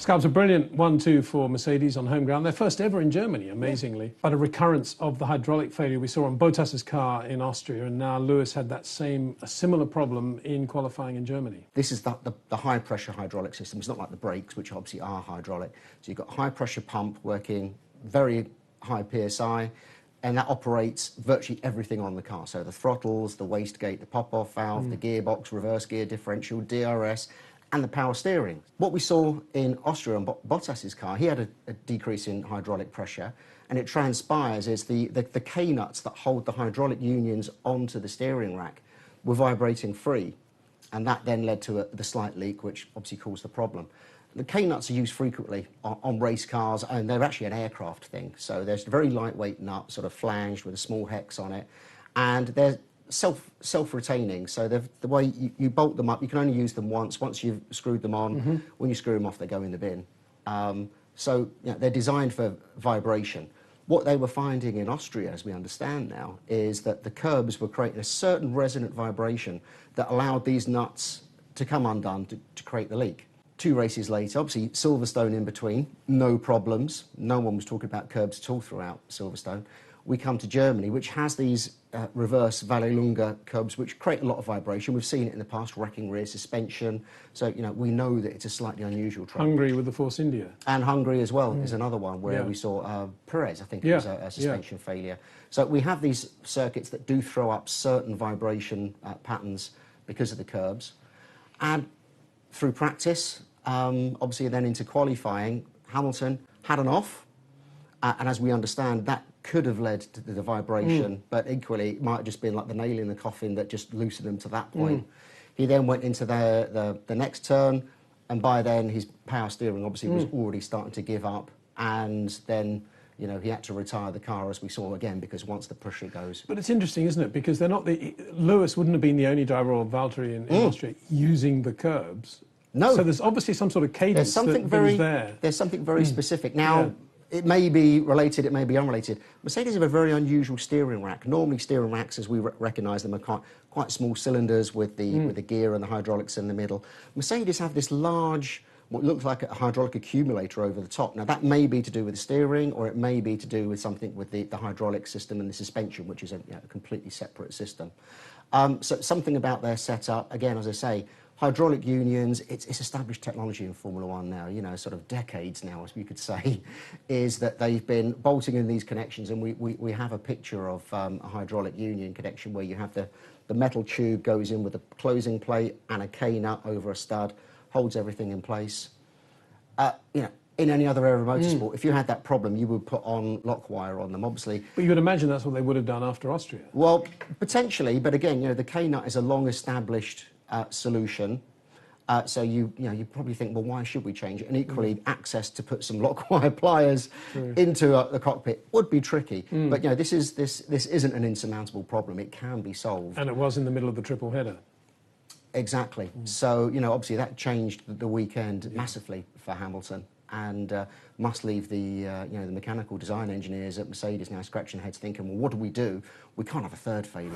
Scarbs a brilliant 1-2 for Mercedes on home ground. Their first ever in Germany, amazingly. Yeah. But a recurrence of the hydraulic failure we saw on Bottas's car in Austria, and now Lewis had a similar problem in qualifying in Germany. This is the high-pressure hydraulic system. It's not like the brakes, which obviously are hydraulic. So you've got a high-pressure pump working very high PSI, and that operates virtually everything on the car. So the throttles, the wastegate, the pop-off valve, the gearbox, reverse gear differential, DRS, and the power steering. What we saw in Austria on Bottas's car, he had a decrease in hydraulic pressure, and it transpires is the K-nuts that hold the hydraulic unions onto the steering rack were vibrating free, and that then led to the slight leak, which obviously caused the problem. The K-nuts are used frequently on race cars, and they're actually an aircraft thing. So there's a very lightweight nut, sort of flanged with a small hex on it, and they're self-retaining. So the way you bolt them up, you can only use them once. Once you've screwed them on, when you screw them off, they go in the bin. So they're designed for vibration. What they were finding in Austria, as we understand now, is that the curbs were creating a certain resonant vibration that allowed these nuts to come undone to create the leak. 2 races later, obviously Silverstone in between, no problems. No one was talking about curbs at all throughout Silverstone. We come to Germany, which has these reverse Vallelunga curbs, which create a lot of vibration. We've seen it in the past, wrecking rear suspension. So, we know that it's a slightly unusual track. Hungary with the Force India. And Hungary as well is another one where we saw Perez, I think it was a suspension failure. So we have these circuits that do throw up certain vibration patterns because of the curbs. And through practice, obviously then into qualifying, Hamilton had an off. And as we understand, that could have led to the vibration, but equally it might have just been like the nail in the coffin that just loosened him to that point. He then went into the next turn, and by then his power steering obviously was already starting to give up, and then he had to retire the car, as we saw again, because once the pressure goes. But it's interesting, isn't it? Because they're not Lewis wouldn't have been the only driver, or Valtteri in Austria, using the curbs. No. So there's obviously some sort of cadence that was there. There's something very specific. Now, it may be related, it may be unrelated. Mercedes have a very unusual steering rack. Normally steering racks, as we recognise them, are quite small cylinders with the gear and the hydraulics in the middle. Mercedes have this large, what looks like a hydraulic accumulator over the top. Now, that may be to do with the steering, or it may be to do with something with the hydraulic system and the suspension, which is a completely separate system. So something about their setup, again, as I say, hydraulic unions, it's established technology in Formula One now, sort of decades now, as you could say, is that they've been bolting in these connections, and we have a picture of a hydraulic union connection where you have the metal tube goes in with a closing plate and a K-nut over a stud, holds everything in place. In any other area of motorsport, if you had that problem, you would put on lock wire on them, obviously. But you would imagine that's what they would have done after Austria. Well, potentially, but again, the K-nut is a long-established solution. So you probably think, well, why should we change it? And equally, access to put some lock wire pliers into the cockpit would be tricky. But this isn't an insurmountable problem. It can be solved. And it was in the middle of the triple header. Exactly. So obviously that changed the weekend massively for Hamilton, and must leave the mechanical design engineers at Mercedes now scratching their heads, thinking, well, what do? We can't have a third failure.